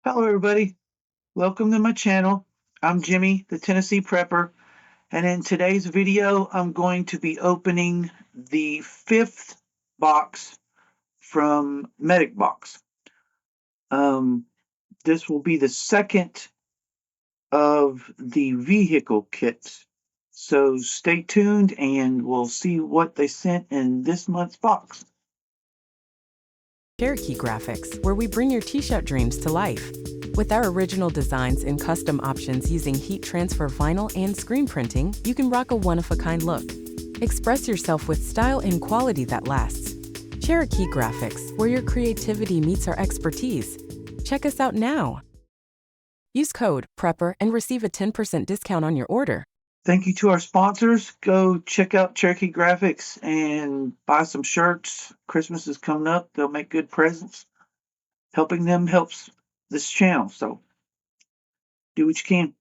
Hello everybody, welcome to my channel. I'm Jimmy, the Tennessee Prepper, and in today's video I'm going to be opening the fifth box from MedicBox. This will be the second of the vehicle kits, so stay tuned and we'll see what they sent in this month's box. Cherokee Graphics, where we bring your t-shirt dreams to life. With our original designs and custom options using heat transfer vinyl and screen printing, you can rock a one-of-a-kind look. Express yourself with style and quality that lasts. Cherokee Graphics, where your creativity meets our expertise. Check us out now. Use code PREPPER and receive a 10% discount on your order. Thank you to our sponsors. Go check out Cherokee Graphics and buy some shirts. Christmas is coming up. They'll make good presents. Helping them helps this channel, so do what you can.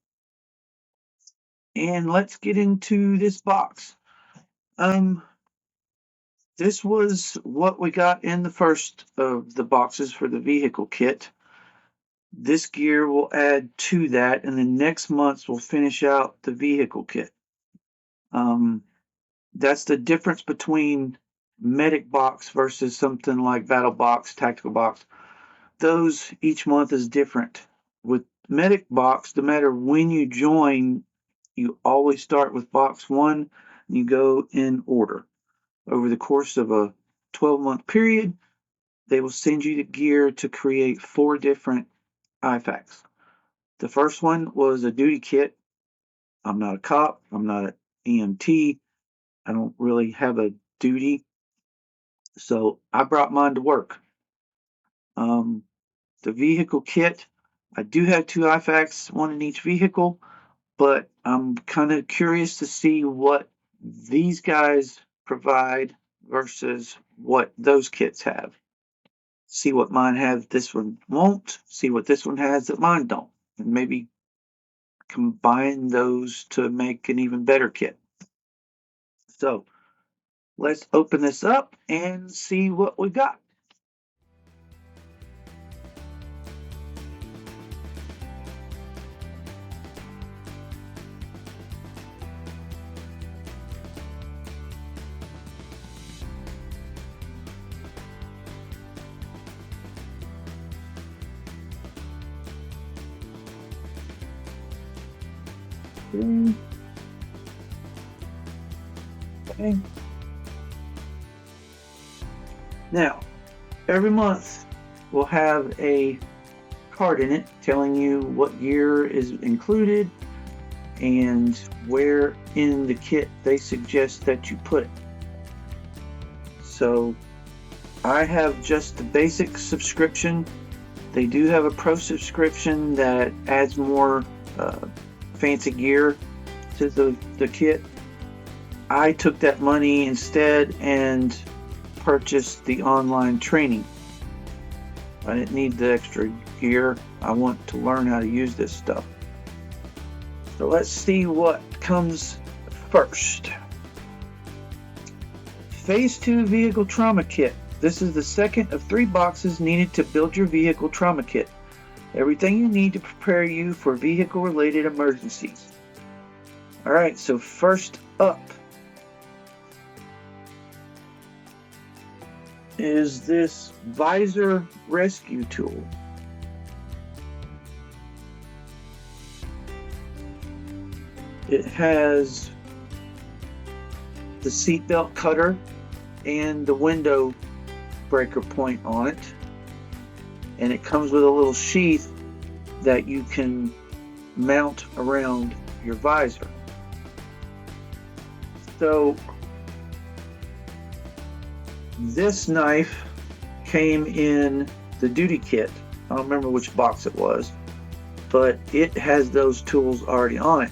And let's get into this box. This was what we got in the first of the boxes for the vehicle kit. This gear will add to that, and then next month we'll finish out the vehicle kit. That's the difference between MedicBox versus something like BattleBox, Tactical Box. Those each month is different. With MedicBox, no matter when you join, you always start with box 1 and you go in order. Over the course of a 12-month period, they will send you the gear to create 4 different IFAKs. The first one was a duty kit. I'm not a cop. I'm not an EMT. I don't really have a duty. So I brought mine to work. The vehicle kit, I do have 2 IFAKs, one in each vehicle, but I'm kind of curious to see what these guys provide versus what those kits have. See what mine has this one won't, see what this one has that mine don't, and maybe combine those to make an even better kit. So let's open this up and see what we got. Okay. Now, every month we'll have a card in it telling you what gear is included and where in the kit they suggest that you put it. So I have just the basic subscription. They do have a pro subscription that adds more fancy gear to the kit. I took that money instead and purchased the online training. I didn't need the extra gear. I want to learn how to use this stuff. So let's see what comes first. Phase 2 Vehicle Trauma Kit. This is the second of 3 boxes needed to build your vehicle trauma kit. Everything you need to prepare you for vehicle-related emergencies. Alright, so first up is this visor rescue tool. It has the seatbelt cutter and the window breaker point on it, and it comes with a little sheath that you can mount around your visor. So this knife came in the duty kit. I don't remember which box it was, but it has those tools already on it.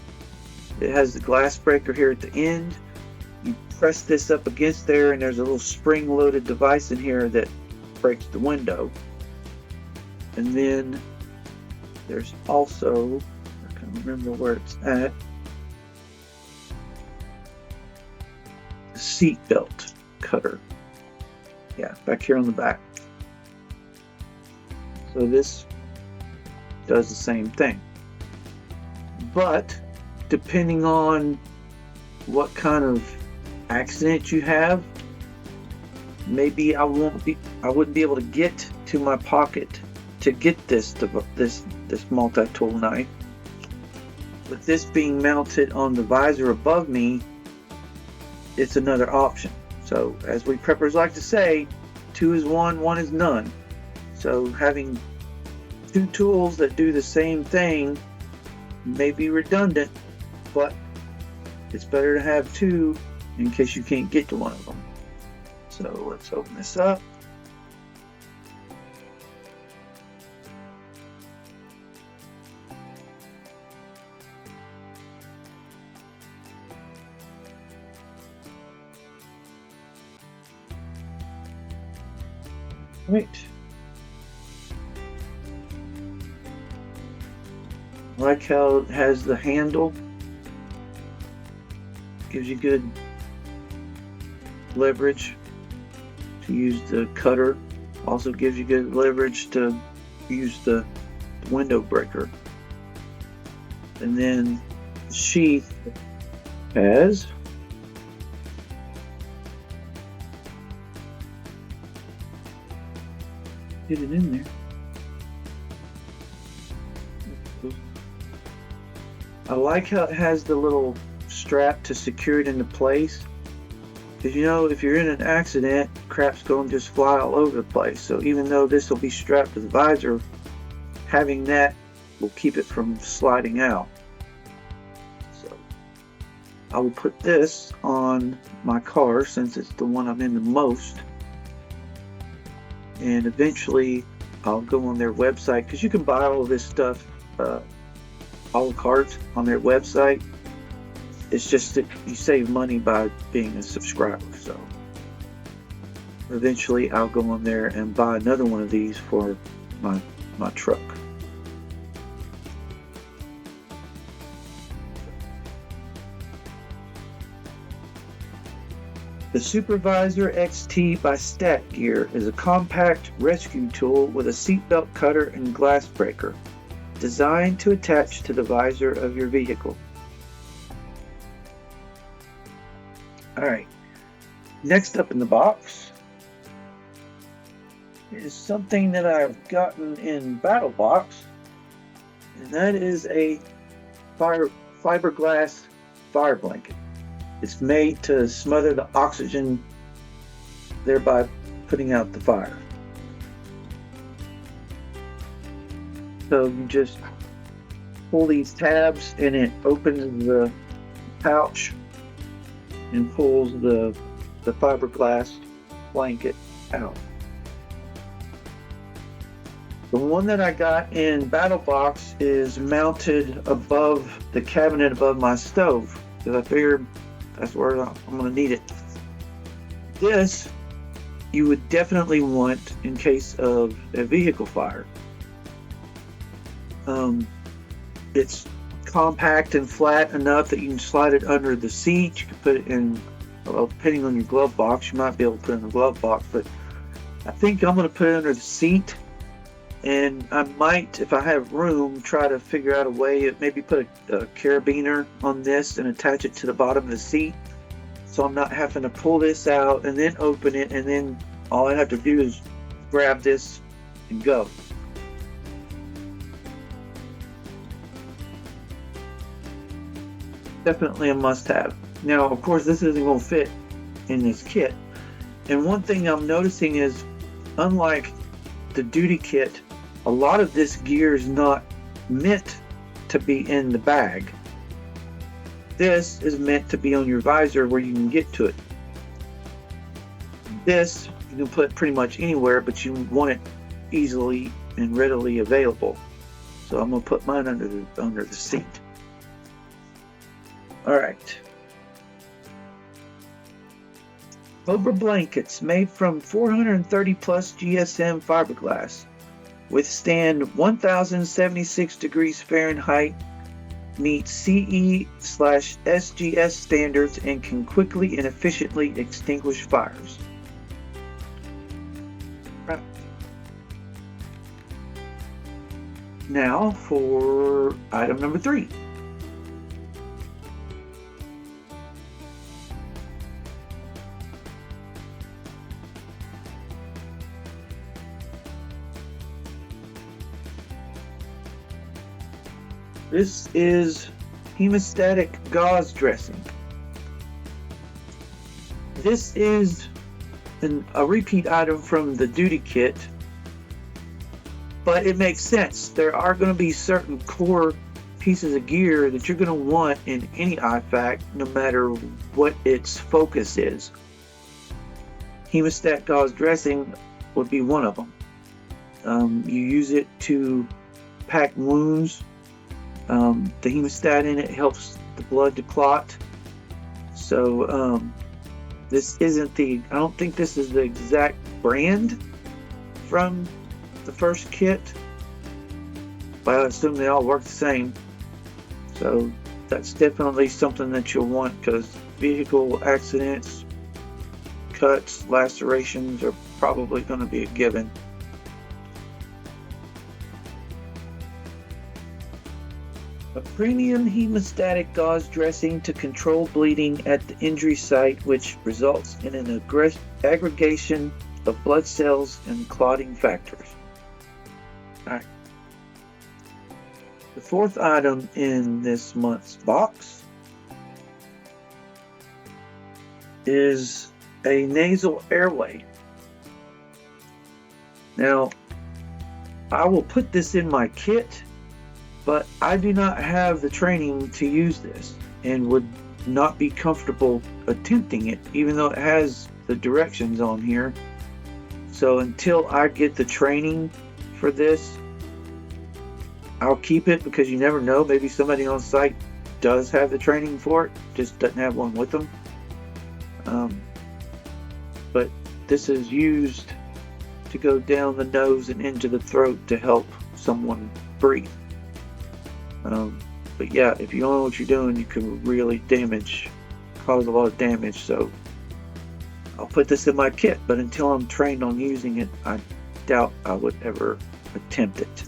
It has the glass breaker here at the end. You press this up against there and there's a little spring-loaded device in here that breaks the window. And then there's also, I can't remember where it's at, the seat belt cutter. Yeah, back here on the back. So this does the same thing. But depending on what kind of accident you have, maybe I wouldn't be able to get to my pocket to get this multi-tool knife. With this being mounted on the visor above me, it's another option. So as we preppers like to say, 2 is 1, 1 is none. So having 2 tools that do the same thing may be redundant, but it's better to have 2 in case you can't get to one of them. So let's open this up. Right. I like how it has the handle. Gives you good leverage to use the cutter. Also gives you good leverage to use the window breaker. And then the sheath has get it in there. I like how it has the little strap to secure it into place, because you know, if you're in an accident, crap's going to just fly all over the place. So even though this will be strapped to the visor, having that will keep it from sliding out. So I will put this on my car since it's the one I'm in the most, and eventually I'll go on their website, because you can buy all of this stuff a la carte on their website. It's just that you save money by being a subscriber. So eventually I'll go on there and buy another one of these for my truck. The Supervisor XT by Stat Gear is a compact rescue tool with a seatbelt cutter and glass breaker, designed to attach to the visor of your vehicle. Alright, next up in the box is something that I've gotten in BattleBox, and that is a fiberglass fire blanket. It's made to smother the oxygen, thereby putting out the fire. So you just pull these tabs and it opens the pouch and pulls the fiberglass blanket out. The one that I got in BattleBox is mounted above the cabinet above my stove, because I figured that's where I'm going to need it. This you would definitely want in case of a vehicle fire. It's compact and flat enough that you can slide it under the seat. You can put it in, well, depending on your glove box, you might be able to put it in the glove box, but I think I'm going to put it under the seat. And I might, if I have room, try to figure out a way, maybe put a carabiner on this and attach it to the bottom of the seat, so I'm not having to pull this out and then open it, and then all I have to do is grab this and go. Definitely a must-have. Now, of course, this isn't going to fit in this kit. And one thing I'm noticing is, unlike the duty kit, a lot of this gear is not meant to be in the bag. This is meant to be on your visor where you can get to it. This you can put pretty much anywhere, but you want it easily and readily available. So I'm going to put mine under the seat. Alright. Cobra blankets made from 430 plus GSM fiberglass. Withstand 1076 degrees Fahrenheit, meet CE/SGS standards, and can quickly and efficiently extinguish fires. Now for item number 3. This is hemostatic gauze dressing. This is a repeat item from the duty kit, but it makes sense. There are going to be certain core pieces of gear that you're going to want in any IFAC, no matter what its focus is. Hemostat gauze dressing would be one of them. You use it to pack wounds. The hemostat in it helps the blood to clot. So this isn't I don't think this is the exact brand from the first kit, but I assume they all work the same. So that's definitely something that you'll want, because vehicle accidents, cuts, lacerations are probably going to be a given. A premium hemostatic gauze dressing to control bleeding at the injury site, which results in an aggregation of blood cells and clotting factors. Alright. The 4th item in this month's box is a nasal airway. Now, I will put this in my kit, but I do not have the training to use this and would not be comfortable attempting it, even though it has the directions on here. So until I get the training for this, I'll keep it, because you never know, maybe somebody on site does have the training for it, just doesn't have one with them. But this is used to go down the nose and into the throat to help someone breathe. But yeah, if you don't know what you're doing, you can really cause a lot of damage. So I'll put this in my kit, but until I'm trained on using it, I doubt I would ever attempt it.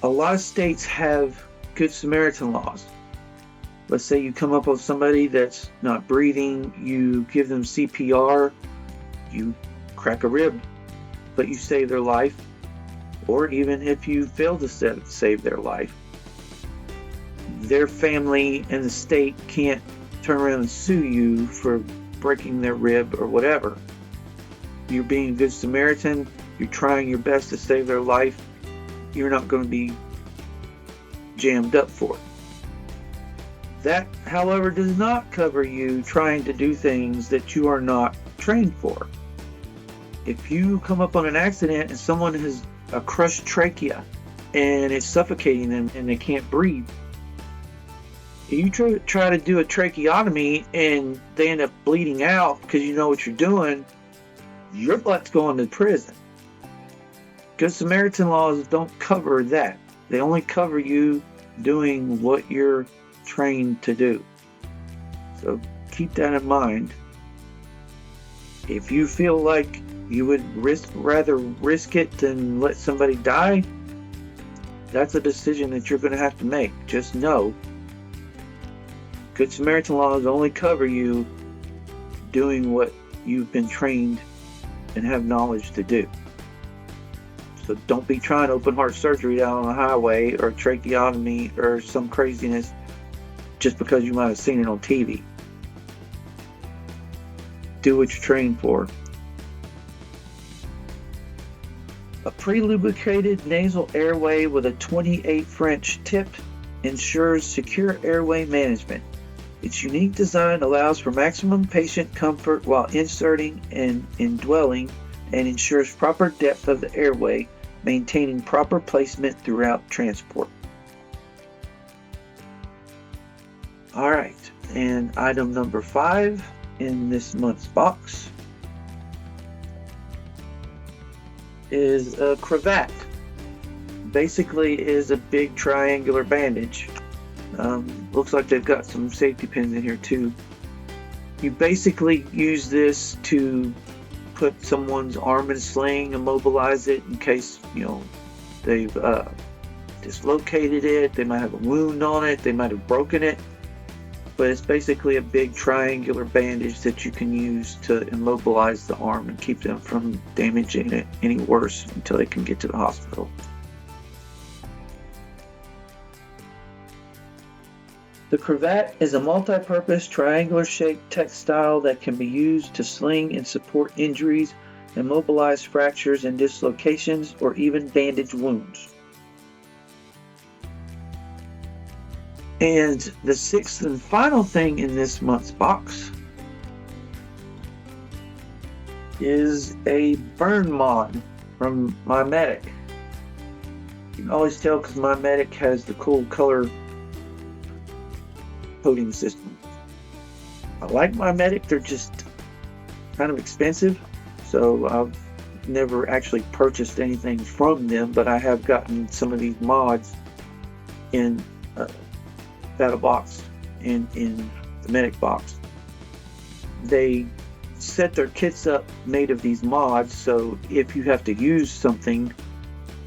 A lot of states have Good Samaritan laws. Let's say you come up with somebody that's not breathing, you give them CPR, you crack a rib, but you save their life. Or even if you fail to save their life, their family and the state can't turn around and sue you for breaking their rib or whatever. You're being Good Samaritan, you're trying your best to save their life, you're not going to be jammed up for it. That, however, does not cover you trying to do things that you are not trained for. If you come up on an accident and someone has a crushed trachea and it's suffocating them and they can't breathe, you try to do a tracheotomy and they end up bleeding out because you know what you're doing, your butt's going to prison. Good Samaritan laws don't cover that. They only cover you doing what you're trained to do. So keep that in mind. If you feel like you would rather risk it than let somebody die, that's a decision that you're going to have to make. Just know, Good Samaritan laws only cover you doing what you've been trained and have knowledge to do. So don't be trying open heart surgery down on the highway or tracheotomy or some craziness just because you might have seen it on TV. Do what you're trained for. A pre-lubricated nasal airway with a 28 French tip ensures secure airway management. Its unique design allows for maximum patient comfort while inserting and indwelling, and ensures proper depth of the airway, maintaining proper placement throughout transport. Alright, and item number 5 in this month's box is a cravat. Basically is a big triangular bandage. Looks like they've got some safety pins in here too. You basically use this to put someone's arm in a sling, immobilize it in case, they've dislocated it, they might have a wound on it, they might have broken it. But it's basically a big triangular bandage that you can use to immobilize the arm and keep them from damaging it any worse until they can get to the hospital. The cravat is a multi-purpose triangular-shaped textile that can be used to sling and support injuries, immobilize fractures and dislocations, or even bandage wounds. And the sixth and final thing in this month's box is a burn mod from my Medic. You can always tell because my Medic has the cool color coating system. I like my Medic, they're just kind of expensive, so I've never actually purchased anything from them, but I have gotten some of these mods in Battle Box and in the Medic Box. They set their kits up made of these mods, so if you have to use something,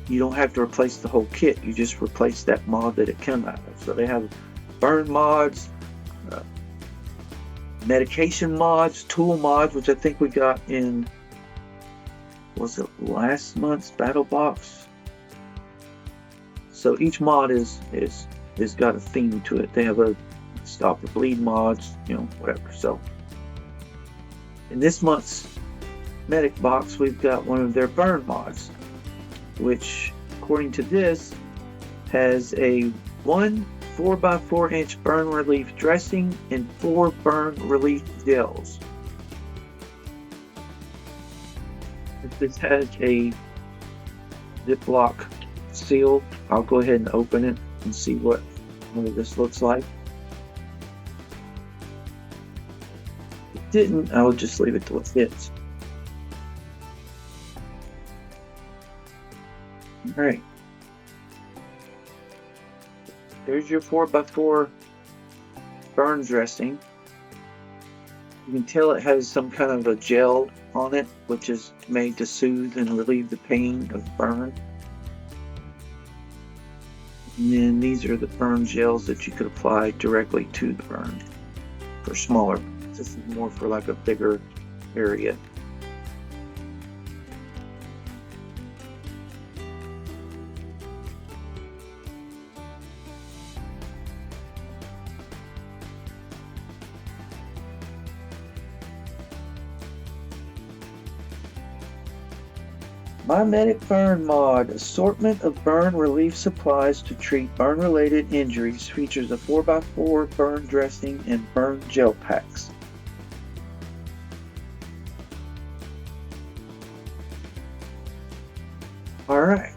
you don't have to replace the whole kit, you just replace that mod that it came out of. So they have burn mods, medication mods, tool mods, which I think we got in, was it last month's Battle Box? So each mod is got a theme to it. They have a stop the bleed mods, whatever. So in this month's Medic Box, we've got one of their burn mods, which according to this has a 1 4x4 inch burn relief dressing and 4 burn relief gels. If this has a Ziploc seal, I'll go ahead and open it and see what this looks like. If it didn't, I would just leave it till it fits. Alright. There's your 4x4 burn dressing. You can tell it has some kind of a gel on it, which is made to soothe and relieve the pain of burn. And then these are the burn gels that you could apply directly to the burn for smaller. This is more for like a bigger area. My Medic Burn Mod, assortment of burn relief supplies to treat burn-related injuries, features a 4x4 burn dressing and burn gel packs. Alright,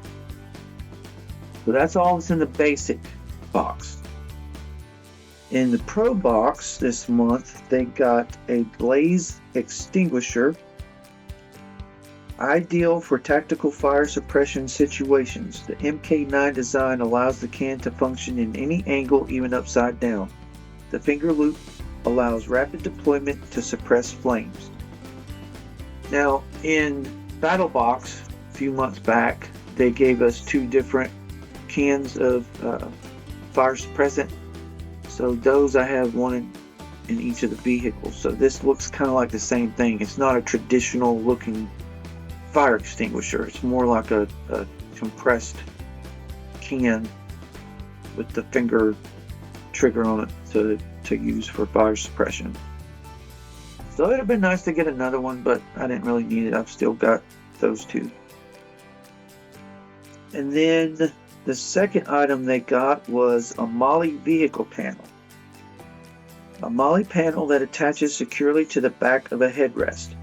so that's all that's in the basic box. In the Pro Box this month, they got a blaze extinguisher, ideal for tactical fire suppression situations. The MK9 design allows the can to function in any angle, even upside down. The finger loop allows rapid deployment to suppress flames. Now, in Battle Box a few months back, they gave us 2 different cans of fire suppressant. So those I have one in each of the vehicles. So this looks kind of like the same thing. It's not a traditional looking fire extinguisher. It's more like a compressed can with the finger trigger on it to use for fire suppression. So it'd have been nice to get another one, but I didn't really need it. I've still got those 2. And then the second item they got was a MOLLE vehicle panel. A MOLLE panel that attaches securely to the back of a headrest.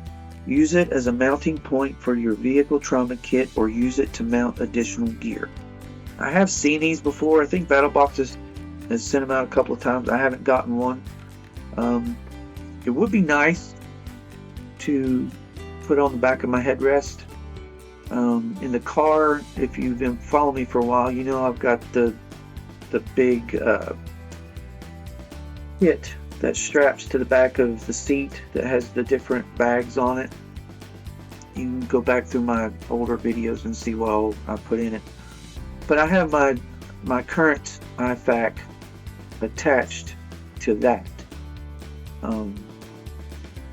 Use it as a mounting point for your vehicle trauma kit or use it to mount additional gear. I have seen these before. I think Battle Box has sent them out a couple of times. I haven't gotten one. It would be nice to put on the back of my headrest. In the car, if you've been following me for a while, you know I've got the big kit that straps to the back of the seat that has the different bags on it. you can go back through my older videos and see what all I put in it. But I have my current IFAK attached to that.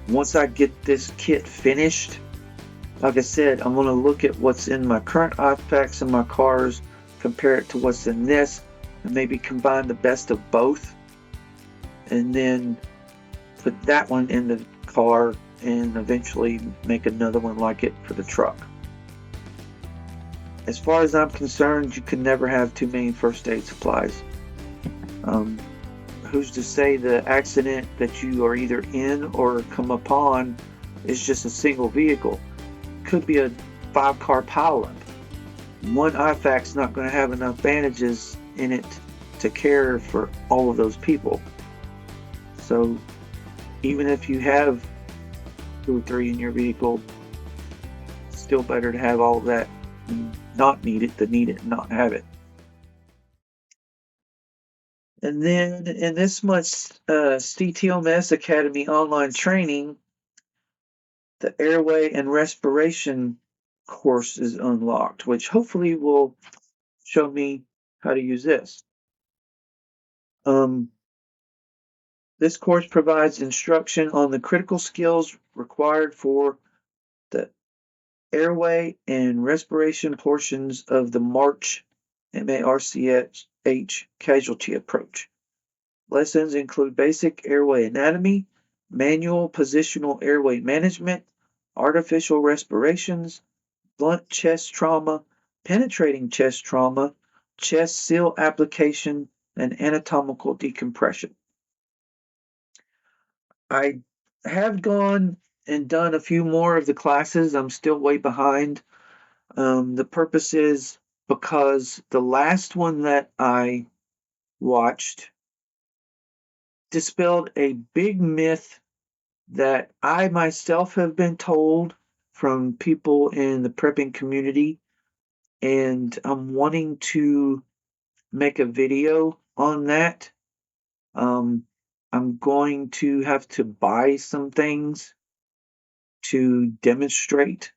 Once I get this kit finished, like I said, I'm going to look at what's in my current IFAKs in my cars, compare it to what's in this, and maybe combine the best of both, and then put that one in the car and eventually make another one like it for the truck. As far as I'm concerned, you can never have too many first aid supplies. Who's to say the accident that you are either in or come upon is just a single vehicle? Could be a 5-car pileup. One IFAK's not going to have enough bandages in it to care for all of those people. So even if you have 2 or 3 in your vehicle, it's still better to have all of that and not need it than need it and not have it. And then in this month's CTOMS Academy online training, the airway and respiration course is unlocked, which hopefully will show me how to use this. This course provides instruction on the critical skills required for the airway and respiration portions of the MARCH, M-A-R-C-H, casualty approach. Lessons include basic airway anatomy, manual positional airway management, artificial respirations, blunt chest trauma, penetrating chest trauma, chest seal application, and anatomical decompression. I have gone and done a few more of the classes. I'm still way behind. The purpose is because the last one that I watched dispelled a big myth that I myself have been told from people in the prepping community, and I'm wanting to make a video on that. I'm going to have to buy some things to demonstrate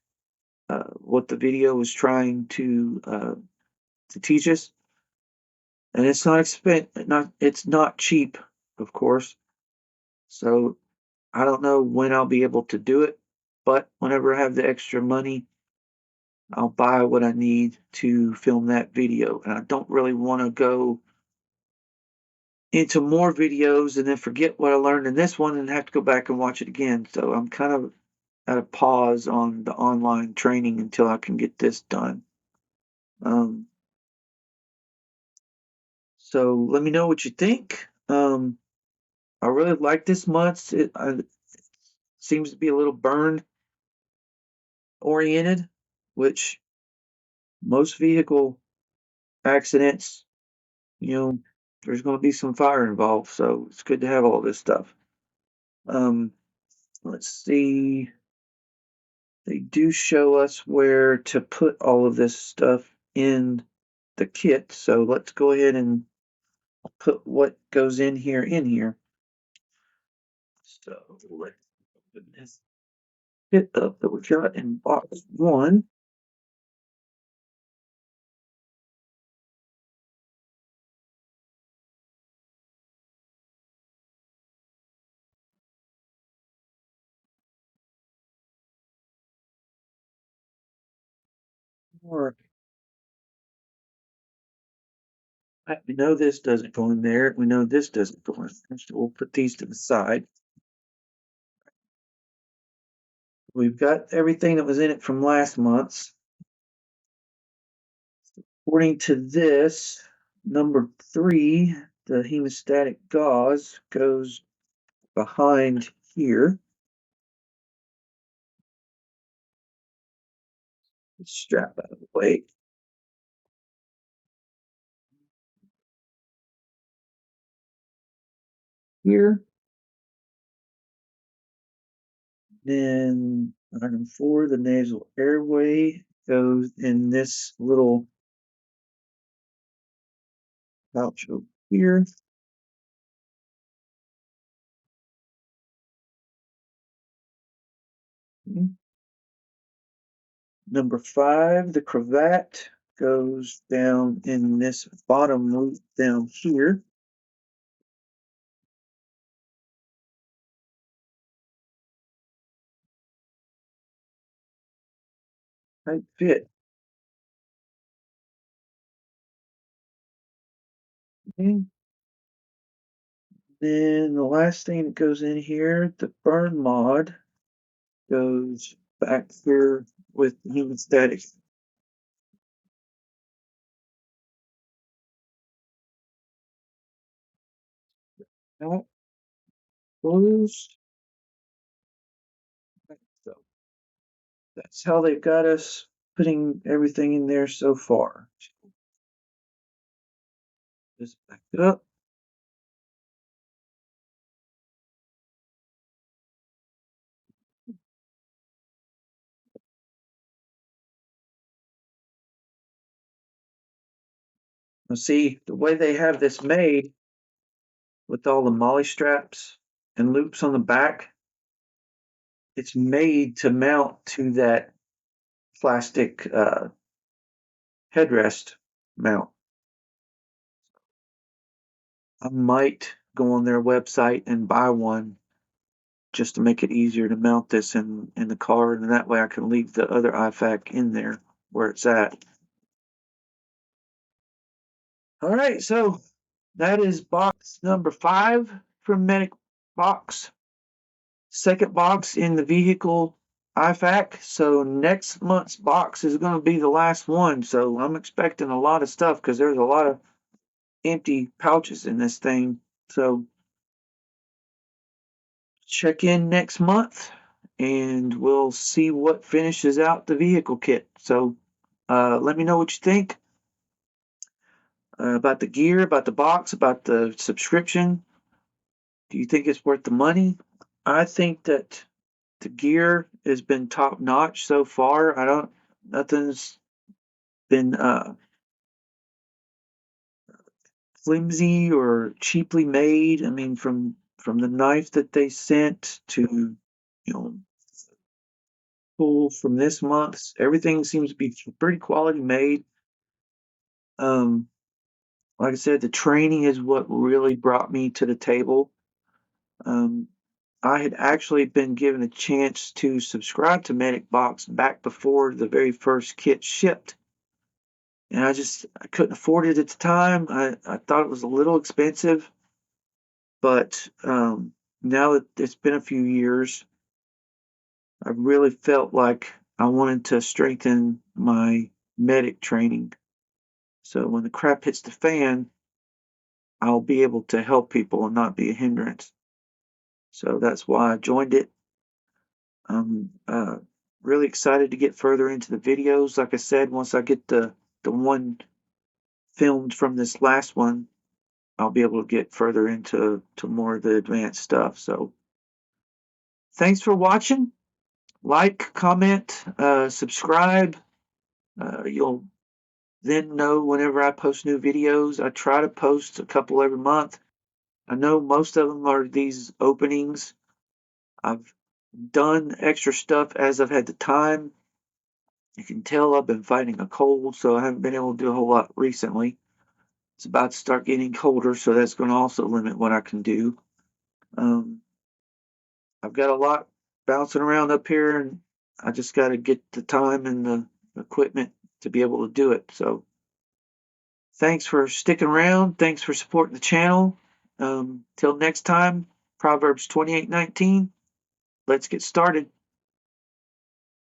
what the video was trying to teach us, and it's not cheap, of course. So I don't know when I'll be able to do it, but whenever I have the extra money, I'll buy what I need to film that video. And I don't really want to go into more videos and then forget what I learned in this one and have to go back and watch it again. So I'm kind of at a pause on the online training until I can get this done. So let me know what you think. I really like this month. It seems to be a little burn oriented, which most vehicle accidents, there's going to be some fire involved. So it's good to have all this stuff. Let's see. They do show us where to put all of this stuff in the kit. So let's go ahead and put what goes in here. So let's open this kit up that we got in box 1. Or we know this doesn't go in there. We know this doesn't go in there. So we'll put these to the side. We've got everything that was in it from last month's. According to this, number 3, the hemostatic gauze goes behind here. Strap out of the way. Here. Then item 4, the nasal airway goes in this little pouch over here. Number 5, the cravat goes down in this bottom loop down here. Tight fit. Okay. Then the last thing that goes in here, the burn mod, goes back here with the hemostatic. That closed. So that's how they've got us putting everything in there so far. Just back it up. Now see, the way they have this made with all the molly straps and loops on the back, it's made to mount to that plastic headrest mount. I might go on their website and buy one just to make it easier to mount this in the car, and that way I can leave the other IFAK in there where it's at. All right, so that is box number 5 from MedicBox. Second box in the vehicle IFAK. So next month's box is going to be the last one. So I'm expecting a lot of stuff because there's a lot of empty pouches in this thing. So check in next month and we'll see what finishes out the vehicle kit. So let me know what you think about the gear, about the box, about the subscription. Do you think it's worth the money? I think that the gear has been top notch so far. Nothing's been flimsy or cheaply made. I mean, from the knife that they sent to, you know, tool from this month, everything seems to be pretty quality made. Um, like I said, the training is what really brought me to the table. Um, I had actually been given a chance to subscribe to MedicBox back before the very first kit shipped. And I couldn't afford it at the time. I thought it was a little expensive, but now that it's been a few years, I really felt like I wanted to strengthen my medic training. So when the crap hits the fan, I'll be able to help people and not be a hindrance. So that's why I joined it. I'm really excited to get further into the videos. Like I said, once I get the one filmed from this last one, I'll be able to get further into more of the advanced stuff. So thanks for watching. Like, comment, subscribe. You'll then know whenever I post new videos. I try to post a couple every month. I know most of them are these openings. I've done extra stuff as I've had the time. You can tell I've been fighting a cold, so I haven't been able to do a whole lot recently. It's about to start getting colder, so that's going to also limit what I can do. I've got a lot bouncing around up here, and I just got to get the time and the equipment to be able to do it. So thanks for sticking around. Thanks for supporting the channel. Till next time, Proverbs 28:19. Let's get started.